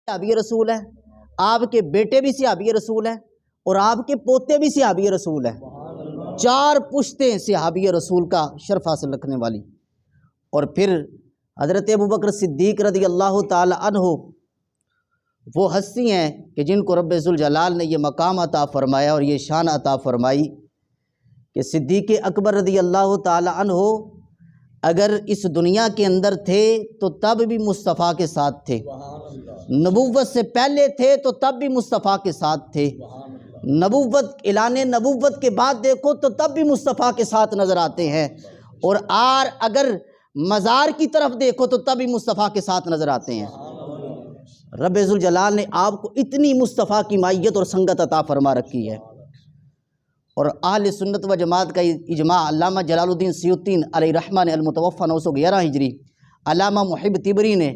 صحابی رسول ہے، آپ کے بیٹے بھی صحابی رسول ہیں اور آپ کے پوتے بھی صحابی رسول ہیں، 4 پشتیں صحابی رسول کا شرف حاصل رکھنے والی۔ اور پھر حضرت ابوبکر صدیق رضی اللہ تعالی عنہ وہ ہستی ہیں کہ جن کو رب ذوالجلال نے یہ مقام عطا فرمایا اور یہ شان عطا فرمائی کہ صدیق اکبر رضی اللہ تعالی عنہ اگر اس دنیا کے اندر تھے تو تب بھی مصطفیٰ کے ساتھ تھے، نبوت سے پہلے تھے تو تب بھی مصطفیٰ کے ساتھ تھے، نبوت اعلان نبوت کے بعد دیکھو تو تب بھی مصطفیٰ کے ساتھ نظر آتے ہیں، اور اگر مزار کی طرف دیکھو تو تب بھی مصطفیٰ کے ساتھ نظر آتے ہیں۔ رب ذوالجلال نے آپ کو اتنی مصطفیٰ کی معیت اور سنگت عطا فرما رکھی ہے۔ اور اہل سنت و جماعت کا اجماع علامہ جلال الدین سیوطی علیہ رحمہ نے المتوفی 911 ہجری، علامہ محب طبری نے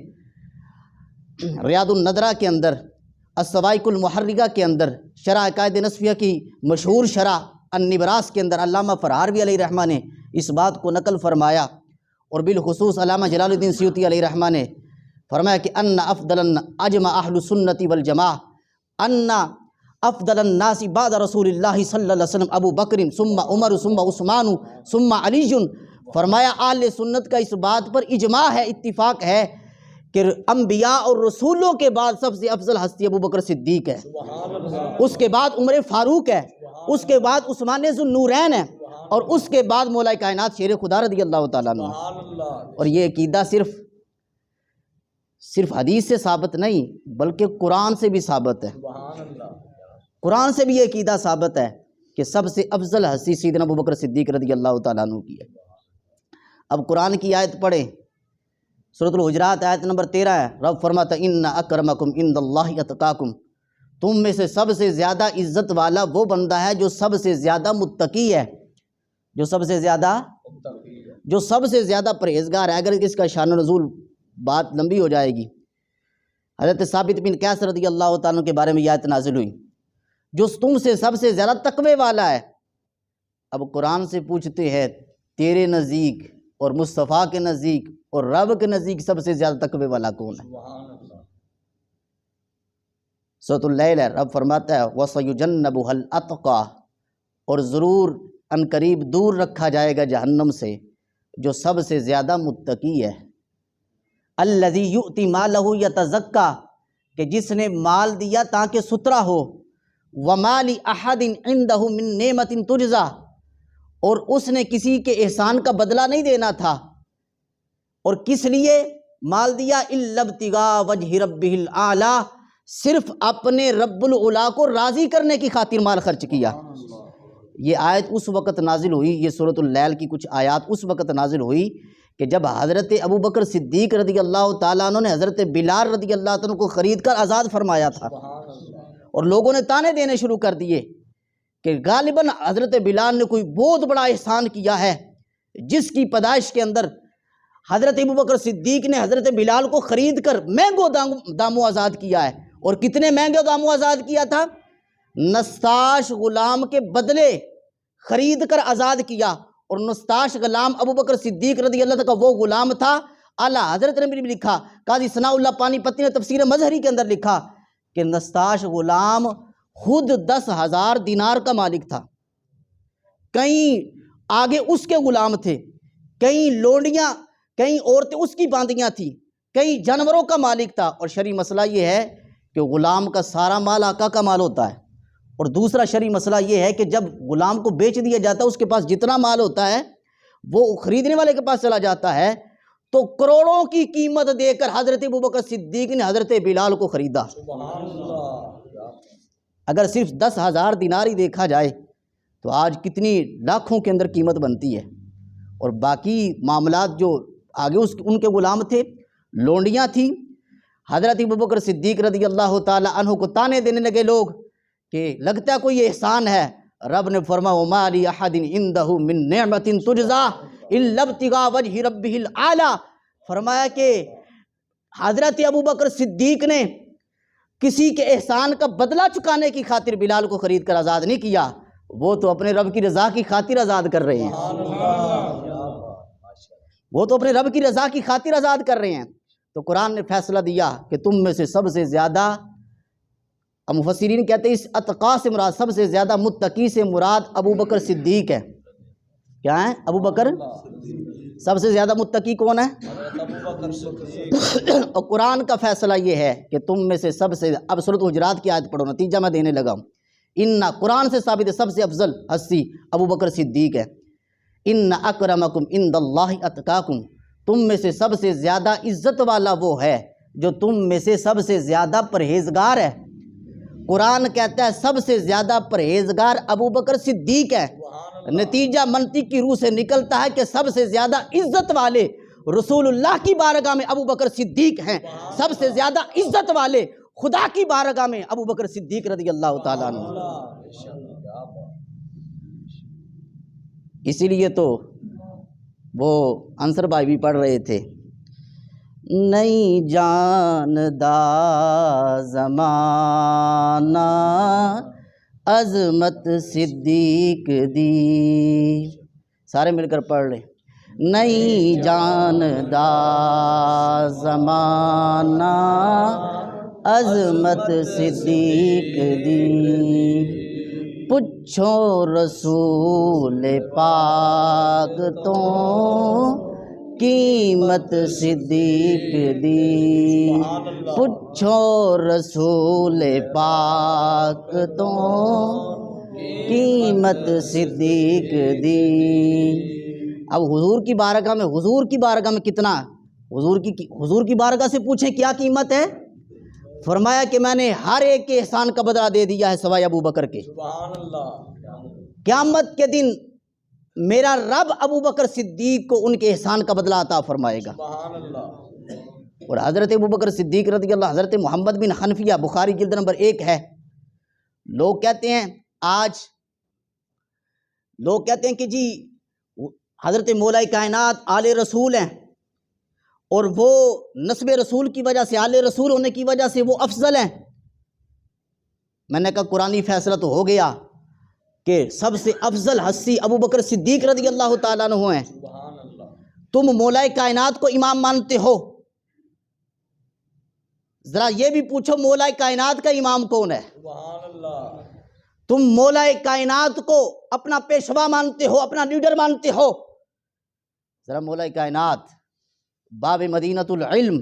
ریاض الندرہ کے اندر، السوائق المحرقہ کے اندر، شرح عقائد نصفیہ کی مشہور شرح النبراس کے اندر علامہ فرحاروی علیہ رحمہ نے اس بات کو نقل فرمایا، اور بالخصوص علامہ جلال الدین سیوطی علیہ رحمہ نے فرمایا کہ ان افضل اجمع اہل سنت والجماعہ ان افضل الناس بعد رسول اللہ صلی اللہ علیہ وسلم ابو بکر ثم عمر ثم عثمان ثم علی۔ فرمایا اہل سنت کا اس بات پر اجماع ہے، اتفاق ہے کہ انبیاء اور رسولوں کے بعد سب سے افضل ہستی ابو بکر صدیق ہے، اس کے بعد عمر فاروق ہے، اس کے بعد عثمان ذو النورین ہے، اور اس کے بعد مولا کائنات شیر خدا رضی اللہ تعالیٰ عنہ۔ اور یہ عقیدہ صرف حدیث سے ثابت نہیں بلکہ قرآن سے بھی ثابت ہے، قرآن سے بھی یہ عقیدہ ثابت ہے کہ سب سے افضل ہستی سیدنا ابو بکر صدیق رضی اللہ تعالیٰ عنہ کی ہے۔ اب قرآن کی آیت پڑھیں، سورۃ الحجرات آیت نمبر 13 ہے، رب فرماتا ہے ان اکرمکم عند اللہ اتقاکم، تم میں سے سب سے زیادہ عزت والا وہ بندہ ہے جو سب سے زیادہ متقی ہے، جو سب سے زیادہ پرہیزگار ہے۔ اگر اس کا شان و نزول بات لمبی ہو جائے گی۔ حضرت ثابت بن قیس رضی اللہ تعالیٰ کے بارے میں یہ آیت نازل ہوئی، جو تم سے سب سے زیادہ تقوی والا ہے۔ اب قرآن سے پوچھتے ہیں تیرے نزدیک اور مصطفیٰ کے نزدیک اور رب کے نزدیک سب سے زیادہ تقوی والا کون ہے؟ سورۃ اللیل ہے، رب فرماتا ہے وَسَيُجَنَّبُهَا الْأَتْقَى، اور ضرور ان قریب دور رکھا جائے گا جہنم سے جو سب سے زیادہ متقی ہے۔ الَّذِي يُؤْتِ مَالَهُ يَتَزَكَّى، کہ جس نے مال دیا تاکہ ستھرا ہو، وَمَا لِأَحَدٍ عِنْدَهُ مِن نِعْمَةٍ تُجْزَىٰ، اور اس نے کسی کے احسان کا بدلہ نہیں دینا تھا۔ اور کس لیے مال دیا؟ إِلَّا ابْتِغَاءَ وَجْهِ رَبِّهِ الْأَعْلَىٰ، صرف اپنے رب العلا کو راضی کرنے کی خاطر مال خرچ کیا۔ یہ آیت اس وقت نازل ہوئی، یہ سورۃ اللیل کی کچھ آیات اس وقت نازل ہوئی کہ جب حضرت ابوبکر صدیق رضی اللہ تعالیٰ عنہ نے حضرت بلال رضی اللہ عنہ کو خرید کر آزاد فرمایا تھا، اور لوگوں نے تانے دینے شروع کر دیے کہ غالباً حضرت بلال نے کوئی بہت بڑا احسان کیا ہے، جس کی پیدائش کے اندر حضرت ابوبکر صدیق نے حضرت بلال کو خرید کر مہنگوں داموں آزاد کیا ہے۔ اور کتنے مہنگے داموں آزاد کیا تھا؟ نستاش غلام کے بدلے خرید کر آزاد کیا، اور نستاش غلام ابوبکر صدیق رضی اللہ عنہ کا وہ غلام تھا۔ اعلیٰ حضرت نے بھی لکھا، قاضی ثناء اللہ پانی پتی نے تفسیر مظہری کے اندر لکھا کہ نستاش غلام خود 10,000 دینار کا مالک تھا، کئی آگے اس کے غلام تھے، کئی لونڈیاں، کئی عورتیں اس کی باندیاں تھیں، کئی جانوروں کا مالک تھا۔ اور شرعی مسئلہ یہ ہے کہ غلام کا سارا مال آقا کا مال ہوتا ہے، اور دوسرا شرعی مسئلہ یہ ہے کہ جب غلام کو بیچ دیا جاتا ہے اس کے پاس جتنا مال ہوتا ہے وہ خریدنے والے کے پاس چلا جاتا ہے، تو کروڑوں کی قیمت دے کر حضرت ابوبکر صدیق نے حضرت بلال کو خریدا۔ اگر صرف 10,000 دینار ہی دیکھا جائے تو آج کتنی لاکھوں کے اندر قیمت بنتی ہے۔ اور باقی معاملات جو آگے ان کے غلام تھے، لونڈیاں تھیں۔ حضرت ابوبکر صدیق رضی اللہ تعالی عنہ کو تانے دینے لگے لوگ کہ لگتا ہے کوئی احسان ہے۔ رب نے فرمایا وَمَا لِأَحَدٍ عِنْدَهُ مِن نِعْمَةٍ تُجْزَىٰ إِلَّا ابْتِغَاءَ وَجْهِ رَبِّهِ الْأَعْلَىٰ، فرمایا کہ حضرت ابوبکر صدیق نے کسی کے احسان کا بدلہ چکانے کی خاطر بلال کو خرید کر آزاد نہیں کیا، وہ تو اپنے رب کی رضا کی خاطر آزاد کر رہے ہیں، وہ تو اپنے رب کی رضا کی خاطر آزاد کر رہے ہیں۔ تو قرآن نے فیصلہ دیا کہ تم میں سے سب سے زیادہ، مفسرین کہتے ہیں اس اتقا سے مراد، سب سے زیادہ متقی سے مراد ابو بکر صدیق ہے۔ کیا ہے؟ ابو بکر سب سے زیادہ متقی کون ہے؟ اور قرآن کا فیصلہ یہ ہے کہ تم میں سے سب سے، اب سورۃ حجرات کی آیت پڑھو، نتیجہ میں دینے لگا ہوں۔ ان قرآن سے ثابت ہے سب سے افضل ہستی ابو بکر صدیق ہے۔ ان اکرمکم عند اللہ اتقاکم، تم میں سے سب سے زیادہ عزت والا وہ ہے جو تم میں سے سب سے زیادہ پرہیزگار ہے۔ قرآن کہتا ہے سب سے زیادہ پرہیزگار ابو بکر صدیق ہے۔ نتیجہ منطق کی روح سے نکلتا ہے کہ سب سے زیادہ عزت والے رسول اللہ کی بارگاہ میں ابو بکر صدیق ہیں، سب سے زیادہ عزت والے خدا کی بارگاہ میں ابو بکر صدیق رضی اللہ تعالیٰ عنہ۔ اسی لیے تو وہ انصر بھائی بھی پڑھ رہے تھے، نہیں جاندا زمانہ عظمت صدیق دی، سارے مل کر پڑھ لیں، نہیں جاندا زمانہ عظمت صدیق دی، پوچھو رسول پاک تو قیمت صدیق دی، پوچھو رسول پاک تو قیمت صدیق دی۔ اب حضور کی بارگاہ میں، حضور کی بارگاہ میں کتنا، حضور کی بارگاہ سے پوچھیں کیا قیمت ہے؟ فرمایا کہ میں نے ہر ایک کے احسان کا بدلہ دے دیا ہے سوائے ابو بکر کے۔ قیامت کے دن میرا رب ابو بکر صدیق کو ان کے احسان کا بدلہ عطا فرمائے گا۔ اور حضرت ابو بکر صدیق رضی اللہ، حضرت محمد بن حنفیہ، بخاری جلد نمبر 1 ہے۔ لوگ کہتے ہیں آج، لوگ کہتے ہیں کہ جی حضرت مولا کائنات آل رسول ہیں اور وہ نسب رسول کی وجہ سے، آل رسول ہونے کی وجہ سے وہ افضل ہیں۔ میں نے کہا قرآنی فیصلہ تو ہو گیا کہ سب سے افضل ہستی ابو بکر صدیق رضی اللہ تعالیٰ عنہ ہیں۔ تم مولا کائنات کو امام مانتے ہو، ذرا یہ بھی پوچھو مولا کائنات کا امام کون ہے؟ تم مولا کائنات کو اپنا پیشوا مانتے ہو، اپنا لیڈر مانتے ہو، ذرا مولا کائنات، باب مدینۃ العلم،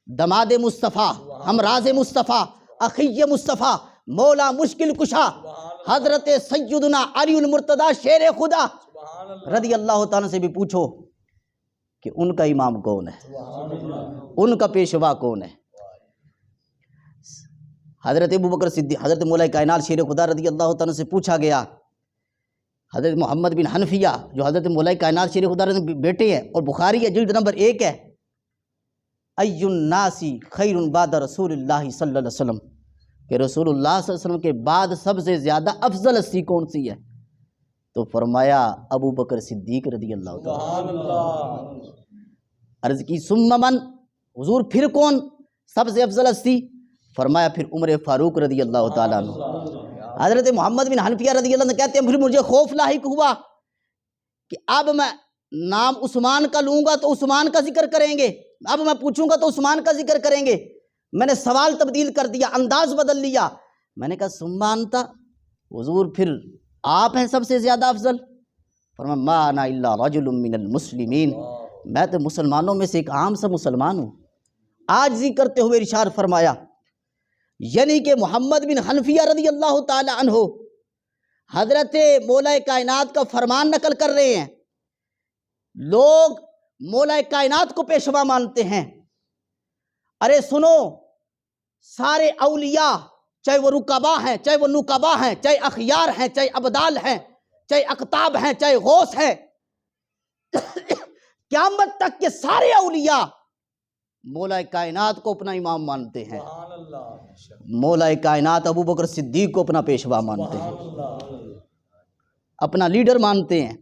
دماد مصطفیٰ، ہمراز مصطفیٰ، اخی مصطفیٰ، مولا مشکل کشا، حضرت سیدنا علی المرتضیٰ شیر خدا رضی اللہ تعالیٰ سے بھی پوچھو کہ ان کا امام کون ہے، ان کا پیشوا کون ہے؟ حضرت ابو بکر صدیق، حضرت مولا کائنات شیر خدا رضی اللہ تعالیٰ سے پوچھا گیا، حضرت محمد بن حنفیہ جو حضرت مولا کائنات شیر خدا رضی بیٹے ہیں، اور بخاری ہے جلد نمبر 1 ہے، ای الناس خیر بعد رسول اللہ صلی اللہ علیہ وسلم، کہ رسول اللہ صلی اللہ علیہ وسلم کے بعد سب سے زیادہ افضل ہستی کون سی ہے؟ تو فرمایا ابو بکر صدیق رضی اللہ تعالیٰ۔ عرض کی ثم من، حضور پھر کون سب سے افضل ہستی؟ فرمایا پھر عمر فاروق رضی اللہ تعالیٰ عنہ۔ حضرت محمد بن حنفیہ رضی اللہ عنہ کہتے ہیں پھر مجھے خوف لاحق ہوا کہ اب میں نام عثمان کا لوں گا تو عثمان کا ذکر کریں گے، اب میں پوچھوں گا تو عثمان کا ذکر کریں گے۔ میں نے سوال تبدیل کر دیا، انداز بدل لیا، میں نے کہا ثم انت، حضور پھر آپ ہیں سب سے زیادہ افضل؟ فرمایا ما انا الا رجل من المسلمین، میں تو مسلمانوں میں سے ایک عام سا مسلمان ہوں۔ عاجزی کرتے ہوئے ارشاد فرمایا، یعنی کہ محمد بن حنفیہ رضی اللہ تعالی عنہ حضرت مولا کائنات کا فرمان نقل کر رہے ہیں۔ لوگ مولا کائنات کو پیشوا مانتے ہیں، ارے سنو، سارے اولیاء چاہے وہ رکبا ہیں، چاہے وہ نقبا ہیں، چاہے اخیار ہیں، چاہے ابدال ہیں، چاہے اقطاب ہیں، چاہے غوث ہیں، قیامت تک کے سارے اولیاء مولا کائنات کو اپنا امام مانتے ہیں۔ مولا کائنات ابو بکر صدیق کو اپنا پیشوا مانتے ہیں، اپنا لیڈر مانتے ہیں۔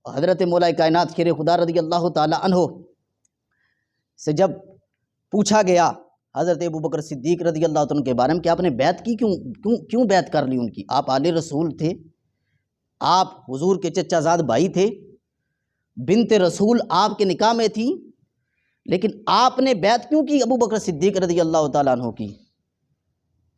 حضرت مولا کائنات شیر خدا رضی اللہ تعالی عنہ سے جب پوچھا گیا حضرت ابو بکر صدیق رضی اللہ عنہ کے بارے میں کہ آپ نے بیعت کی، کیوں بیعت کر لی ان کی؟ آپ آل رسول تھے، آپ حضور کے چچا زاد بھائی تھے، بنت رسول آپ کے نکاح میں تھی، لیکن آپ نے بیعت کیوں کی ابو بکر صدیق رضی اللہ تعالیٰ عنہ کی؟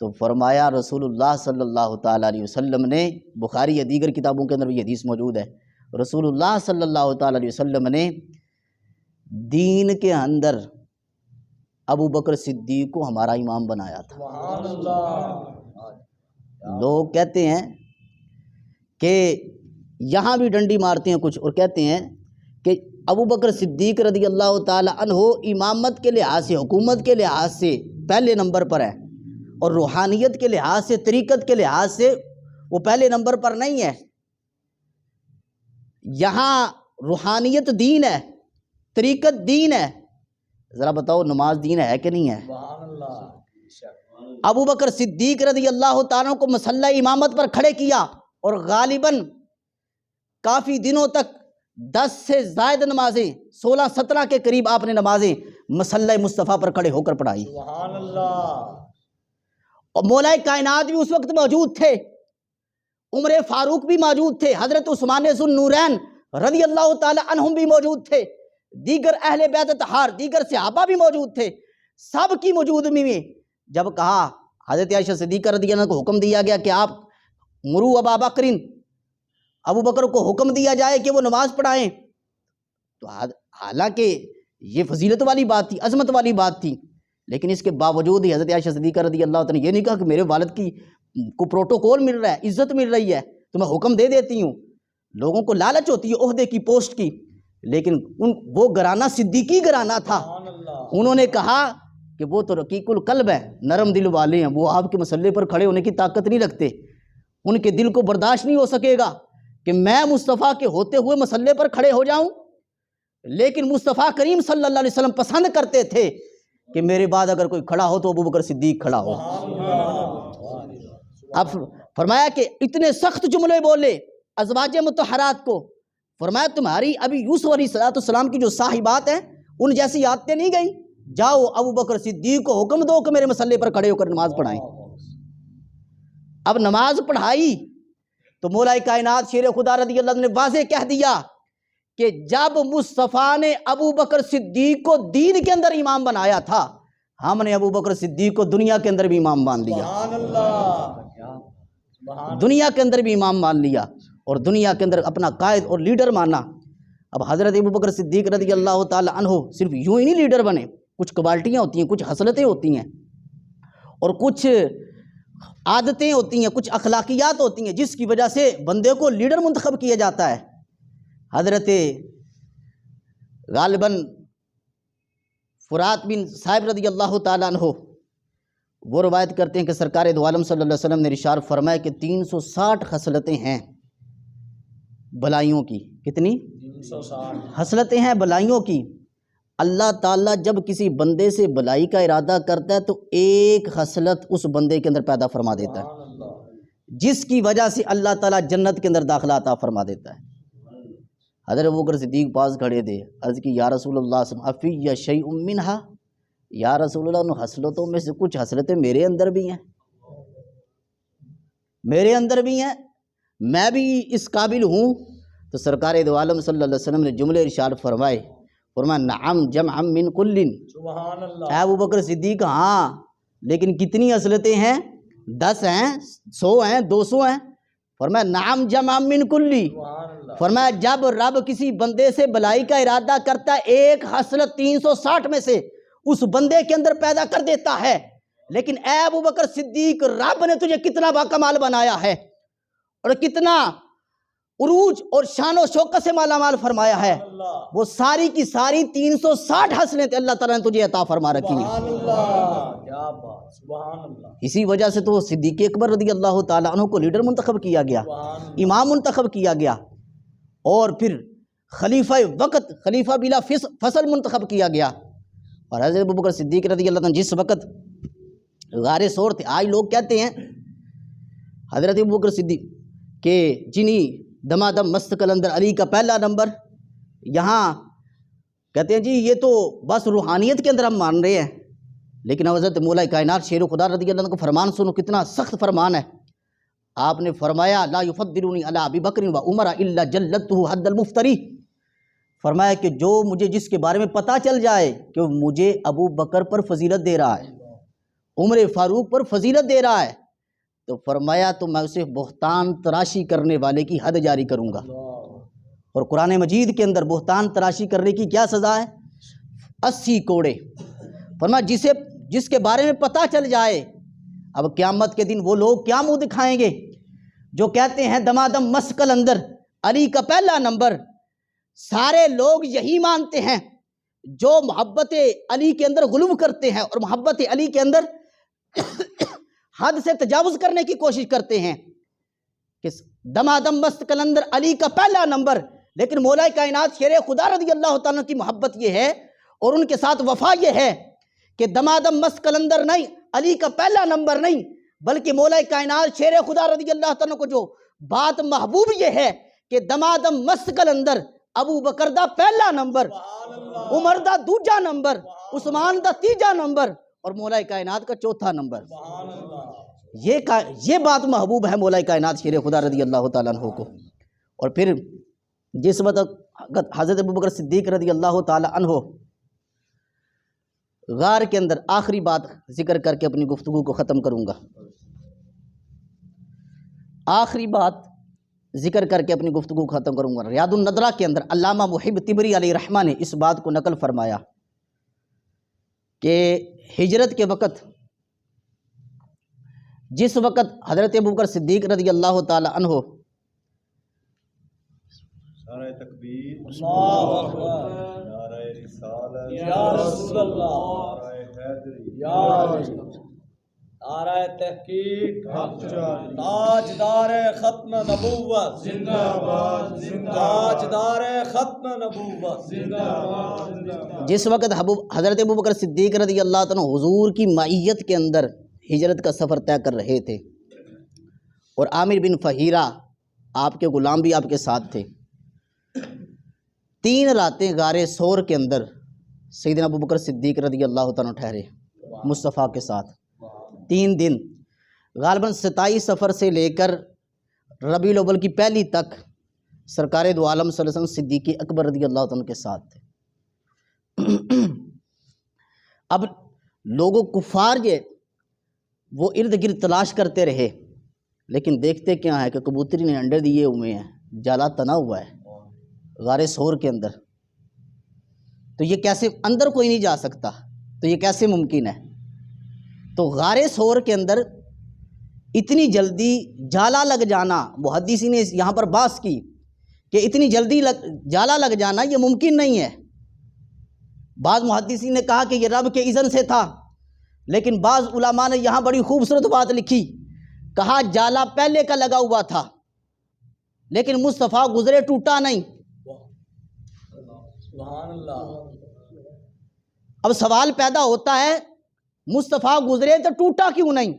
تو فرمایا رسول اللہ صلی اللہ تعالیٰ علیہ وسلم نے، بخاری یا دیگر کتابوں کے اندر بھی حدیث موجود ہے، رسول اللہ صلی اللہ تعالیٰ علیہ وسلم نے دین کے اندر ابو بکر صدیق کو ہمارا امام بنایا تھا۔ سبحان اللہ۔ لوگ کہتے ہیں کہ یہاں بھی ڈنڈی مارتے ہیں کچھ، اور کہتے ہیں کہ ابو بکر صدیق رضی اللہ تعالی عنہ امامت کے لحاظ سے، حکومت کے لحاظ سے پہلے نمبر پر ہے، اور روحانیت کے لحاظ سے، طریقت کے لحاظ سے وہ پہلے نمبر پر نہیں ہے۔ یہاں روحانیت دین ہے، طریقت دین ہے، ذرا بتاؤ نماز دین ہے کہ نہیں ہے؟ سبحان اللہ۔ ابو بکر صدیق رضی اللہ تعالیٰ کو مسلح امامت پر کھڑے کیا، اور غالباً کافی دنوں تک 10 سے زائد نمازیں، 16-17 کے قریب آپ نے نمازیں مسلح مصطفیٰ پر کھڑے ہو کر پڑھائی۔ سبحان اللہ۔ اور مولا کائنات بھی اس وقت موجود تھے، عمر فاروق بھی موجود تھے، حضرت عثمان ذو النورین رضی اللہ تعالی عنہم بھی موجود تھے، دیگر اہل بیت اطہار، دیگر صحابہ بھی موجود تھے۔ سب کی موجودگی میں جب کہا، حضرت عائشہ صدیقہ رضی اللہ عنہ کو حکم دیا گیا کہ آپ مرو ابا بکرین، ابو بکر کو حکم دیا جائے کہ وہ نماز پڑھائیں، تو حالانکہ یہ فضیلت والی بات تھی، عظمت والی بات تھی، لیکن اس کے باوجود ہی حضرت عائشہ صدیقہ رضی اللہ تعالیٰ نے یہ نہیں کہا کہ میرے والد کی کو پروٹوکول مل رہا ہے، عزت مل رہی ہے تو میں حکم دے دیتی ہوں۔ لوگوں کو لالچ ہوتی ہے عہدے کی، پوسٹ کی، لیکن وہ گھرانہ صدیقی گھرانہ تھا۔ انہوں نے کہا کہ وہ تو رقیق القلب ہے، نرم دل والے ہیں، وہ آپ کے مسئلے پر کھڑے ہونے کی طاقت نہیں رکھتے، ان کے دل کو برداشت نہیں ہو سکے گا کہ میں مصطفیٰ کے ہوتے ہوئے مسئلے پر کھڑے ہو جاؤں۔ لیکن مصطفیٰ کریم صلی اللہ علیہ وسلم پسند کرتے تھے کہ میرے بعد اگر کوئی کھڑا ہو تو ابو بکر صدیق کھڑا ہو۔ اب فرمایا کہ اتنے سخت جملے بولے ازواج مطہرات کو، فرمایا تمہاری ابھی یوسف علیہ السلام کی جو صاحبات ہیں ان جیسی عادتیں نہیں گئیں، جاؤ ابو بکر صدیق کو حکم دو کہ میرے مسئلے پر کھڑے ہو کر نماز پڑھائیں۔ اب نماز پڑھائی تو مولا کائنات شیر خدا رضی اللہ عنہ نے واضح کہہ دیا کہ جب مصطفیٰ نے ابو بکر صدیق کو دین کے اندر امام بنایا تھا، ہم نے ابو بکر صدیق کو دنیا کے اندر بھی امام مان لیا۔ سبحان اللہ۔ دنیا کے اندر بھی امام مان لیا، اور دنیا کے اندر اپنا قائد اور لیڈر مانا۔ اب حضرت ابو بکر صدیق رضی اللہ تعالی عنہ صرف یوں ہی نہیں لیڈر بنے، کچھ کوالٹیاں ہوتی ہیں، کچھ خصلتیں ہوتی ہیں، اور کچھ عادتیں ہوتی ہیں، کچھ اخلاقیات ہوتی ہیں جس کی وجہ سے بندے کو لیڈر منتخب کیا جاتا ہے۔ حضرت غالباً فرات بن صاحب رضی اللہ تعالیٰ عنہ وہ روایت کرتے ہیں کہ سرکار دو عالم صلی اللہ علیہ وسلم نے ارشاد فرمایا کہ 360 خصلتیں ہیں بلائیوں کی۔ کتنی؟ 360 خصلتیں ہیں بلائیوں کی۔ اللہ تعالیٰ جب کسی بندے سے بلائی کا ارادہ کرتا ہے تو ایک خصلت اس بندے کے اندر پیدا فرما دیتا ہے، جس کی وجہ سے اللہ تعالیٰ جنت کے اندر داخلہ عطا فرما دیتا ہے۔ حضرت ابوبکر صدیق پاس کھڑے تھے، عرض کی یا رسول اللہ صلی اللہ علیہ وسلم افی شیء منہا، یا رسول اللہ ان خصلتوں میں سے کچھ خصلتیں میرے اندر بھی ہیں، میرے اندر بھی ہیں، میں بھی اس قابل ہوں؟ تو سرکار دو عالم صلی اللہ علیہ وسلم نے جملے ارشاد فرمائے، فرمایا نعم جمعا من کل، سبحان اللہ۔ اے ابوبکر صدیق ہاں، لیکن کتنی خصلتیں ہیں؟ 10 ہیں، 100 ہیں، 200 ہیں؟ فرمایا نعم جمعا من کل۔ فرمایا جب رب کسی بندے سے بلائی کا ارادہ کرتا ہے ایک خصلت 360 میں سے اس بندے کے اندر پیدا کر دیتا ہے۔ لیکن اے ابوبکر صدیق، رب نے تجھے کتنا باکمال بنایا ہے اور کتنا عروج اور شان و شوکت سے مالا مال فرمایا ہے، وہ ساری کی ساری 360 خصلتیں اللہ تعالیٰ نے تجھے عطا فرما رکھی ہیں۔ سبحان اللہ، کیا بات، سبحان اللہ۔ اسی وجہ سے تو صدیق اکبر رضی اللہ تعالیٰ عنہ کو لیڈر منتخب کیا گیا، امام منتخب کیا گیا، اور پھر خلیفہ وقت، خلیفہ بلا فصل منتخب کیا گیا۔ اور حضرت ابوبکر صدیق رضی اللہ عنہ جس وقت غار ثور تھے، آج لوگ کہتے ہیں حضرت ابوبکر صدیق کہ جنہی دمادم مست کلندر علی کا پہلا نمبر، یہاں کہتے ہیں جی یہ تو بس روحانیت کے اندر ہم مان رہے ہیں، لیکن حضرت مولا کائنات شیر خدا رضی اللہ عنہ کو فرمان سنو، کتنا سخت فرمان ہے۔ آپ نے فرمایا لا یفضلونی علی ابی بکر و عمر الا جلدتہ حد المفتری، فرمایا کہ جو مجھے جس کے بارے میں پتہ چل جائے کہ وہ مجھے ابو بکر پر فضیلت دے رہا ہے، عمر فاروق پر فضیلت دے رہا ہے، تو فرمایا تو میں اسے بہتان تراشی کرنے والے کی حد جاری کروں گا۔ اور قرآن مجید کے اندر بہتان تراشی کرنے کی کیا سزا ہے؟ 80 کوڑے۔ فرمایا جس کے بارے میں پتہ چل جائے۔ اب قیامت کے دن وہ لوگ کیا منہ دکھائیں گے جو کہتے ہیں دمادم مسکل اندر علی کا پہلا نمبر۔ سارے لوگ یہی مانتے ہیں جو محبت علی کے اندر غلو کرتے ہیں اور محبت علی کے اندر حد سے تجاوز کرنے کی کوشش کرتے ہیں کہ دمادم مسکل اندر علی کا پہلا نمبر، لیکن مولا کائنات شیر خدا رضی اللہ تعالیٰ کی محبت یہ ہے اور ان کے ساتھ وفا یہ ہے کہ دمادم مست کلندر نہیں، علی کا پہلا نمبر نہیں، بلکہ مولا کائنات شیر خدا رضی اللہ تعالیٰ کو جو بات محبوب یہ ہے کہ دمادم مست کلندر ابو بکر دا پہلا نمبر، عمر دا دوجا نمبر، عثمان دا تیجا نمبر اور مولا کائنات کا چوتھا نمبر۔ یہ بات محبوب ہے مولا کائنات شیر خدا رضی اللہ تعالیٰ عنہ کو۔ اور پھر جس وقت حضرت ابو بکر صدیق رضی اللہ تعالیٰ عنہ غار کے اندر، آخری بات ذکر کر کے اپنی گفتگو کو ختم کروں گا، آخری بات ذکر کر کے اپنی گفتگو کو ختم کروں گا۔ ریاض الندرہ کے اندر علامہ محب طبری علیہ رحمہ نے اس بات کو نقل فرمایا کہ ہجرت کے وقت، جس وقت حضرت ابو بکر صدیق رضی اللہ تعالی عنہ نعرہ تکبیر، اللہ اکبر، نعرہ رسالت، یا رسول اللہ، نعرہ حیدری، یا رسول اللہ، نعرہ تحقیق، حق جاری، تاجدار ختم نبوت زندہ باد، زندہ تاجدار ختم نبوت زندہ باد، زندہ باد۔ جس وقت حضرت ابو بکر صدیق رضی اللہ تعالیٰ حضور کی معیت کے اندر ہجرت کا سفر طے کر رہے تھے اور عامر بن فہیرہ آپ کے غلام بھی آپ کے ساتھ تھے، 3 راتیں غار ثور کے اندر سیدنا ابو بکر صدیق رضی اللہ تعالیٰ ٹھہرے مصطفیٰ کے ساتھ 3 دن، غالباً 27 سفر سے لے کر ربیع الاول کی پہلی تک سرکار دو عالم صلی اللہ علیہ وسلم صدیق اکبر رضی اللہ تعالیٰ کے ساتھ تھے۔ اب لوگوں کفار وہ ارد گرد تلاش کرتے رہے، لیکن دیکھتے کیا ہے کہ کبوتری نے انڈے دیے ہوئے ہیں، جالا تنا ہوا ہے غار ثور کے اندر، تو یہ کیسے اندر کوئی نہیں جا سکتا، تو یہ کیسے ممکن ہے؟ تو غار ثور کے اندر اتنی جلدی جالا لگ جانا، محدثین نے یہاں پر بحث کی کہ اتنی جلدی جالا لگ جانا یہ ممکن نہیں ہے۔ بعض محدثین نے کہا کہ یہ رب کے اذن سے تھا، لیکن بعض علماء نے یہاں بڑی خوبصورت بات لکھی، کہا جالا پہلے کا لگا ہوا تھا لیکن مصطفیٰ گزرے ٹوٹا نہیں۔ سبحان اللہ۔ اب سوال پیدا ہوتا ہے مصطفیٰ گزرے تو ٹوٹا کیوں نہیں؟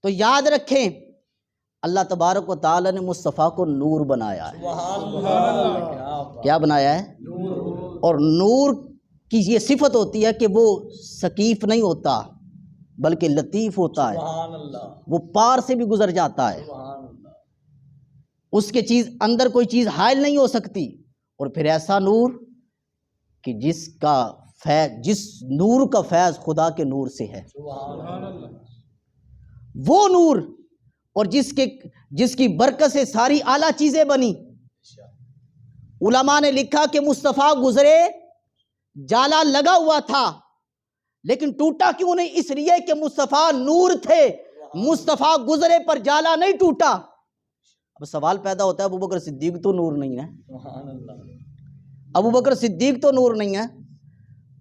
تو یاد رکھیں اللہ تبارک و تعالی نے مصطفیٰ کو نور بنایا ہے۔ سبحان اللہ۔ کیا بنایا ہے؟ اور نور کی یہ صفت ہوتی ہے کہ وہ سقیف نہیں ہوتا بلکہ لطیف ہوتا ہے، سبحان اللہ۔ وہ پار سے بھی گزر جاتا ہے، سبحان اللہ۔ اس کے چیز اندر کوئی چیز حائل نہیں ہو سکتی۔ اور پھر ایسا نور کہ جس نور کا فیض خدا کے نور سے ہے، سبحان اللہ۔ وہ نور اور جس کی برکت سے ساری اعلیٰ چیزیں بنی۔ علماء نے لکھا کہ مصطفیٰ گزرے جالا لگا ہوا تھا لیکن ٹوٹا کیوں نہیں؟ اس لیے کہ مصطفیٰ نور تھے، مصطفیٰ گزرے پر جالا نہیں ٹوٹا۔ اب سوال پیدا ہوتا ہے ابو بکر صدیق تو نور نہیں ہے، سبحان اللہ۔ ابو بکر صدیق تو نور نہیں ہے،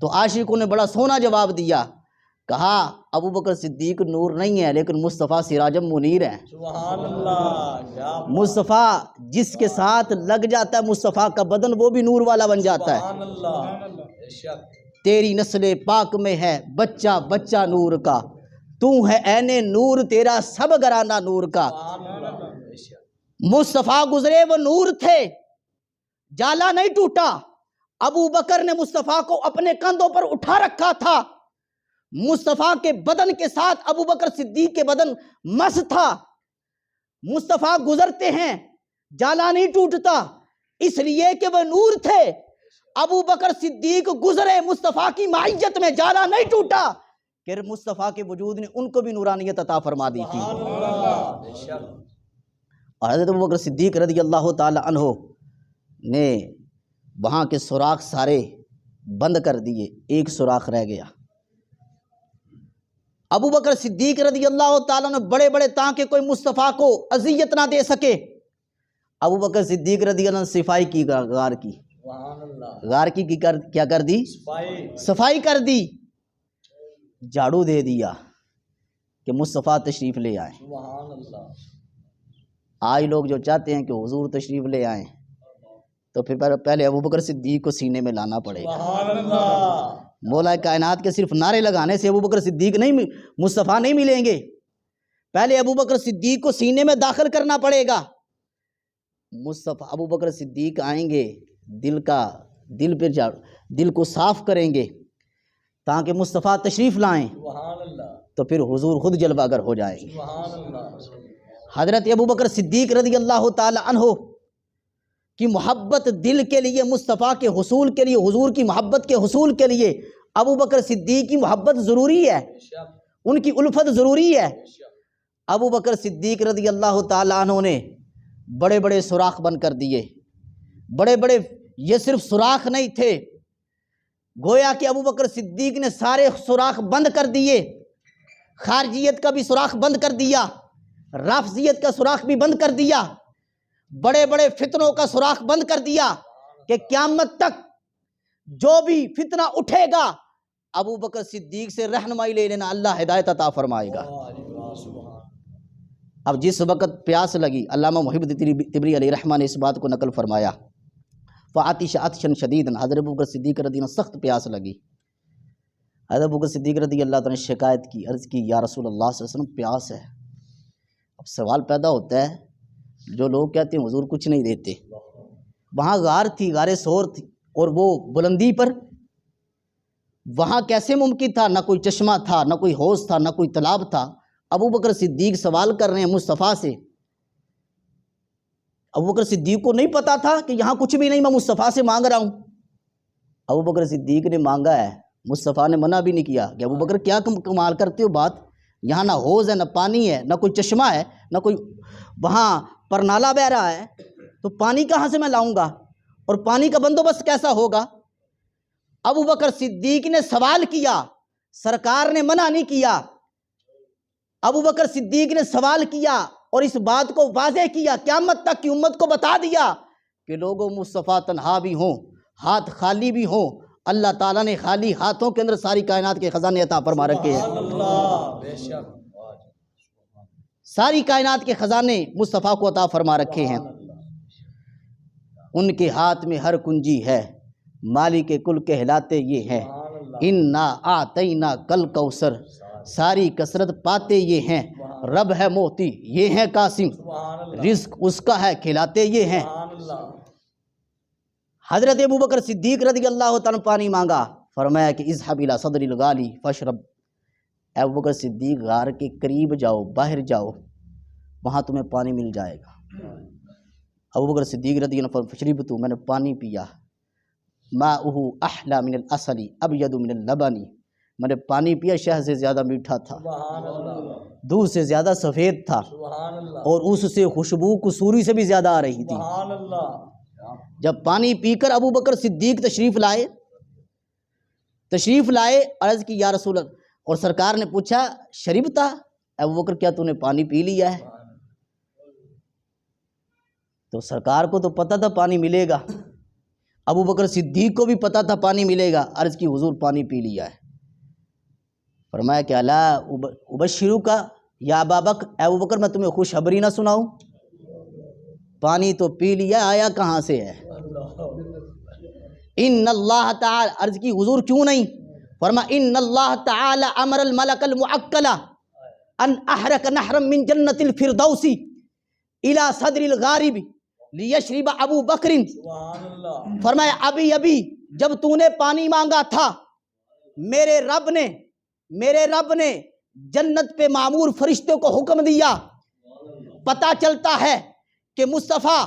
تو عاشقوں نے بڑا سونا جواب دیا، کہا ابو بکر صدیق نور نہیں ہے لیکن مصطفیٰ سراجم منیر ہیں۔ سبحان اللہ۔ کیا مصطفیٰ جس کے ساتھ لگ جاتا ہے مصطفیٰ کا بدن وہ بھی نور والا بن جاتا ہے۔ سبحان اللہ۔ بے شک۔ تیری نسل پاک میں ہے بچہ بچہ نور کا، تو ہے عین نور تیرا سب گرانہ نور کا۔ سبحان اللہ۔ بے شک۔ مصطفیٰ گزرے وہ نور تھے، جالا نہیں ٹوٹا۔ ابو بکر نے مصطفیٰ کو اپنے کندھوں پر اٹھا رکھا تھا، مصطفیٰ کے بدن کے ساتھ ابو بکر صدیق کے بدن مس تھا۔ مصطفیٰ گزرتے ہیں جالا نہیں ٹوٹتا، اس لیے کہ وہ نور تھے. ابو بکر صدیق گزرے مصطفیٰ کی معیت میں، جالا نہیں ٹوٹا کہ مصطفیٰ کے وجود نے ان کو بھی نورانیت عطا فرما دی تھی. اور حضرت ابو بکر صدیق رضی اللہ تعالی عنہ نے وہاں کے سوراخ سارے بند کر دیے، ایک سوراخ رہ گیا. ابو بکر صدیق رضی اللہ تعالیٰ نے بڑے بڑے تاکہ کوئی مصطفیٰ کو اذیت نہ دے سکے. ابو بکر صدیق رضی اللہ عنہ صفائی کی غار کی، غار کی کیا کر دی؟ صفائی کر دی. جھاڑو دے دیا کہ مصطفیٰ تشریف لے آئیں. آج لوگ جو چاہتے ہیں کہ حضور تشریف لے آئیں تو پھر پہلے ابو بکر صدیق کو سینے میں لانا پڑے گا. مولا کائنات کے صرف نعرے لگانے سے ابو بکر صدیق نہیں، مصطفیٰ نہیں ملیں گے. پہلے ابو بکر صدیق کو سینے میں داخل کرنا پڑے گا. مصطفیٰ ابو بکر صدیق آئیں گے، دل کو صاف کریں گے تاکہ مصطفیٰ تشریف لائیں تو پھر حضور خود جلوہ گر ہو جائیں گے. حضرت ابو بکر صدیق رضی اللہ تعالی عنہ کی محبت دل کے لیے، مصطفیٰ کے حصول کے لیے، حضور کی محبت کے حصول کے لیے ابو بکر صدیق کی محبت ضروری ہے، ان کی الفت ضروری ہے. ابو بکر صدیق رضی اللہ تعالی عنہ نے بڑے بڑے سوراخ بند کر دیے. بڑے بڑے، یہ صرف سوراخ نہیں تھے، گویا کہ ابو بکر صدیق نے سارے سوراخ بند کر دیے. خارجیت کا بھی سوراخ بند کر دیا، رافضیت کا سوراخ بھی بند کر دیا، بڑے بڑے فتنوں کا سوراخ بند کر دیا کہ قیامت تک جو بھی فتنہ اٹھے گا ابو بکر صدیق سے رہنمائی لے لینا، اللہ ہدایت عطا فرمائے گا. اب جس وقت پیاس لگی، علامہ محب تبری علیہ رحمہ نے اس بات کو نقل فرمایا، فعطش عطشا شدیدا، حضرت ابو بکر صدیق رضی اللہ عنہ سخت پیاس لگی. حضرت ابو بکر صدیق رضی اللہ عنہ نے شکایت کی، عرض کی یا رسول اللہ صلی اللہ علیہ وسلم پیاس ہے. اب سوال پیدا ہوتا ہے، جو لوگ کہتے ہیں حضور کچھ نہیں دیتے، وہاں غار تھی، غار ثور تھی، اور وہ بلندی پر، وہاں کیسے ممکن تھا؟ نہ کوئی چشمہ تھا، نہ کوئی حوض تھا، نہ کوئی تالاب تھا. ابو بکر صدیق سوال کر رہے ہیں مصطفیٰ سے. ابو بکر صدیق کو نہیں پتا تھا کہ یہاں کچھ بھی نہیں، میں مصطفیٰ سے مانگ رہا ہوں. ابو بکر صدیق نے مانگا ہے، مصطفیٰ نے منع بھی نہیں کیا کہ ابو بکر کیا کمال کرتے ہو بات، یہاں نہ حوض ہے، نہ پانی ہے، نہ کوئی چشمہ ہے، نہ کوئی وہاں پر نالا بہ رہا ہے، تو پانی کہاں سے میں لاؤں گا، اور پانی کا بندوبست کیسا ہوگا؟ ابو بکر صدیق نے سوال کیا، سرکار نے منع نہیں کیا. ابو بکر صدیق نے سوال کیا اور اس بات کو واضح کیا، قیامت تک کی امت کو بتا دیا کہ لوگوں مصطفیٰ تنہا بھی ہوں، ہاتھ خالی بھی ہوں، اللہ تعالیٰ نے خالی ہاتھوں کے اندر ساری کائنات کے خزانے عطا فرما رکھے ہیں. ساری کائنات کے خزانے مصطفیٰ کو عطا فرما رکھے ہیں. ان کے ہاتھ میں ہر کنجی ہے، مالک کل کہلاتے یہ ہیں. انا آتینا کل کوثر، ساری کثرت پاتے یہ ہیں. رب ہے موتی، یہ ہیں قاسم، رزق اس کا ہے کھلاتے یہ ہیں. حضرت ابو بکر صدیق رضی اللہ تعالیٰ پانی مانگا، فرمایا کہ اذهب الى صدر الغالی فاشرب. ابو بکر صدیق غار کے قریب جاؤ، باہر جاؤ، وہاں تمہیں پانی مل جائے گا. ابو بکر صدیق رضی اللہ عنہ فشربت، میں نے پانی پیا. ماؤہ احلی من العسل ابید من اللبن، میں نے پانی پیا، شہد سے زیادہ میٹھا تھا، دودھ سے زیادہ سفید تھا، اور اس سے خوشبو کسوری سے بھی زیادہ آ رہی تھی. جب پانی پی کر ابو بکر صدیق تشریف لائے، عرض کی یا رسول اللہ، اور سرکار نے پوچھا شربتا، ابو بکر کیا تو نے پانی پی لیا ہے؟ تو سرکار کو تو پتہ تھا پانی ملے گا، ابو بکر صدیق کو بھی پتہ تھا پانی ملے گا. عرض کی حضور پانی پی لیا ہے. فرمایا کہ الا ابشرک یا ابا بکر، ابو بکر میں تمہیں خوشخبری نہ سناؤں؟ پانی تو پی لیا، آیا کہاں سے ہے؟ ان اللہ تعالی، عرض کی حضور کیوں نہیں؟ فرما ان اللہ تعالی امر الملک المعکل ان احرق نہرا من جنت الفردوس الى صدر الغارب لیشرب ابو بکر. فرمایا ابھی جب تو نے پانی مانگا تھا، میرے رب نے جنت پہ معمور فرشتوں کو حکم دیا. پتہ چلتا ہے کہ مصطفیٰ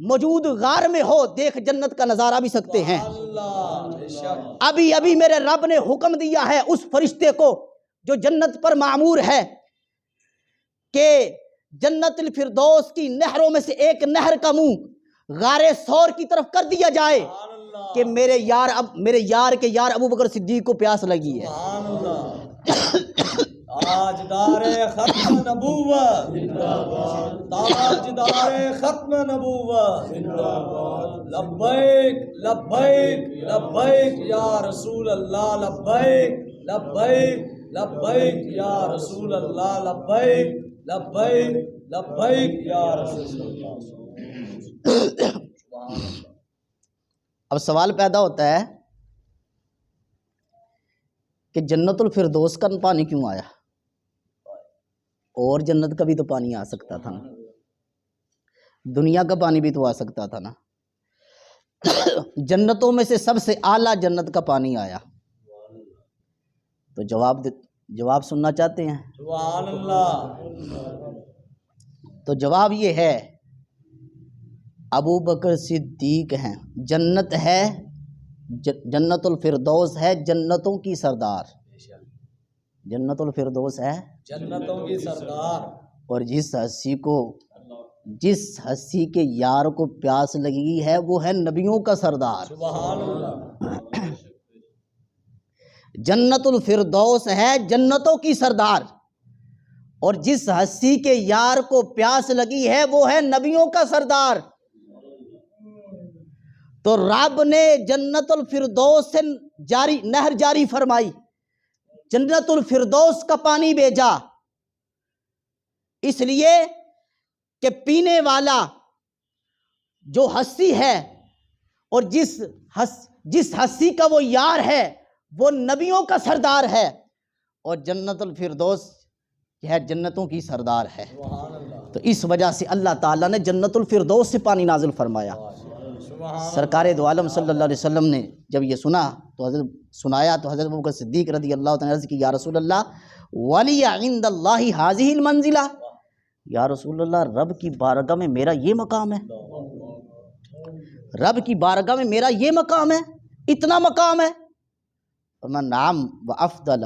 موجود غار میں ہو دیکھ جنت کا نظارہ بھی سکتے ہیں۔ اللہ بے شک ابھی ابھی میرے رب نے حکم دیا ہے اس فرشتے کو جو جنت پر معمور ہے کہ جنت الفردوس کی نہروں میں سے ایک نہر کا منہ غار ثور کی طرف کر دیا جائے سبحان اللہ کہ میرے یار کے یار ابو بکر صدیق کو پیاس لگی ہے۔ سبحان اللہ تاجدار ختم نبوت زندہ باد، تاجدار ختم نبوت زندہ باد، لبیک لبیک لبیک یا رسول اللہ، لبیک لبیک لبیک یا رسول اللہ، لبیک لبیک لبیک یا رسول اللہ۔ اب سوال پیدا ہوتا ہے کہ جنت الفردوس کا پانی کیوں آیا؟ اور جنت کا بھی تو پانی آ سکتا تھا نا، دنیا کا پانی بھی تو آ سکتا تھا نا۔ جنتوں میں سے سب سے اعلیٰ جنت کا پانی آیا، تو جواب سننا چاہتے ہیں؟ سبحان اللہ تو جواب یہ ہے ابو بکر صدیق ہیں، جنت ہے، جنت الفردوس ہے جنتوں کی سردار، جنت الفردوس ہے جنتوں کی سردار، اور جس ہستی کے یار کو پیاس لگی ہے وہ ہے نبیوں کا سردار۔ سبحان اللہ جنت الفردوس ہے جنتوں کی سردار، اور جس ہستی کے یار کو پیاس لگی ہے وہ ہے نبیوں کا سردار۔ تو رب نے جنت الفردوس سے نہر جاری فرمائی، جنت الفردوس کا پانی بھیجا، اس لیے کہ پینے والا جو ہستی ہے اور جس ہستی کا وہ یار ہے وہ نبیوں کا سردار ہے، اور جنت الفردوس ہے جنتوں کی سردار ہے۔ سبحان اللہ تو اس وجہ سے اللہ تعالیٰ نے جنت الفردوس سے پانی نازل فرمایا۔ سرکار دو عالم صلی اللہ علیہ وسلم نے جب یہ سنایا تو حضرت ابوبکر صدیق رضی اللہ تعالیٰ عنہ کی یا رسول اللہ ولی عند اللہ ہذہ المنزلہ، یا رسول اللہ رب کی بارگاہ میں میرا یہ مقام ہے، رب کی بارگاہ میں میرا یہ مقام ہے، اتنا مقام ہے؟ فرمایا نعم وافضل،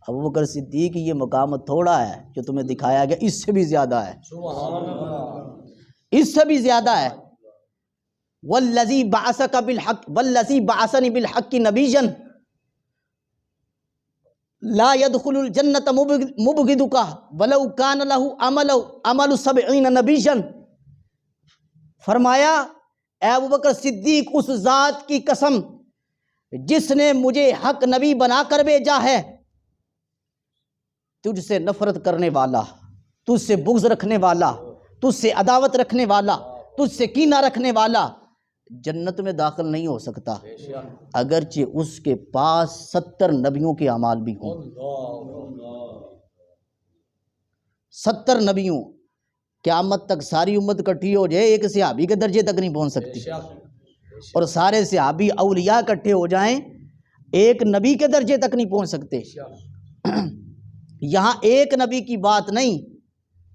ابوبکر صدیق یہ مقام تھوڑا ہے جو تمہیں دکھایا گیا، اس سے بھی زیادہ ہے، سبحان اللہ اس سے بھی زیادہ ہے۔ والذی بعثک بالحق والذی بعثنی بالحق نبیا لا يدخل الجنۃ مبغضک ولو کان له عمل 70 نبیا، فرمایا اے ابوبکر صدیق اس ذات کی قسم جس نے مجھے حق نبی بنا کر بھیجا ہے، تجھ سے نفرت کرنے والا، تجھ سے بغض رکھنے والا، تجھ سے عداوت رکھنے والا، تجھ سے کینہ رکھنے والا جنت میں داخل نہیں ہو سکتا، اگرچہ اس کے پاس 70 نبیوں کے اعمال بھی ہوں۔ 70 نبیوں، قیامت تک ساری امت اکٹھی ہو جائے ایک صحابی کے درجے تک نہیں پہنچ سکتی، اور سارے صحابی اولیاء اکٹھے ہو جائیں ایک نبی کے درجے تک نہیں پہنچ سکتے۔ یہاں ایک نبی کی بات نہیں،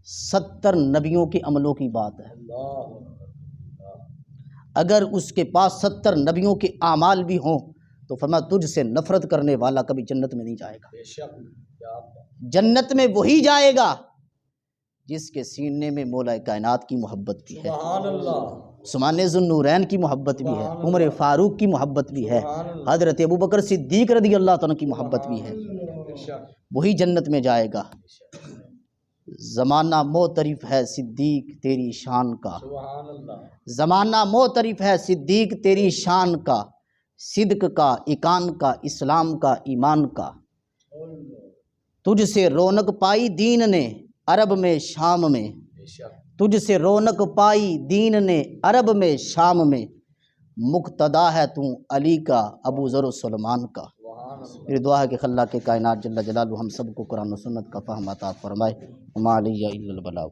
70 نبیوں کے عملوں کی بات ہے۔ اگر اس کے پاس 70 نبیوں کے اعمال بھی ہوں تو فرمایا تجھ سے نفرت کرنے والا کبھی جنت میں نہیں جائے گا۔ جنت میں وہی جائے گا جس کے سینے میں مولا کائنات کی محبت بھی ہے، سبحان اللہ عثمان ذو النورین کی محبت بھی ہے، عمر فاروق کی محبت بھی ہے، حضرت ابوبکر صدیق رضی اللہ تعالیٰ کی محبت بھی ہے، وہی جنت میں جائے گا۔ زمانہ معترف ہے صدیق تیری شان کا، سبحان اللہ زمانہ معترف ہے صدیق تیری شان کا، صدق کا، ایقان کا، اسلام کا، ایمان کا، تجھ سے رونق پائی دین نے عرب میں شام میں، تجھ سے رونق پائی دین نے عرب میں شام میں، مقتدا ہے تو علی کا ابو ذر و سلمان کا۔ میری دعا ہے کہ خلاق کے کائنات جل جلالہ ہم سب کو قرآن و سنت کا فہم عطا فرمائے۔ وما علی الا البلاغ۔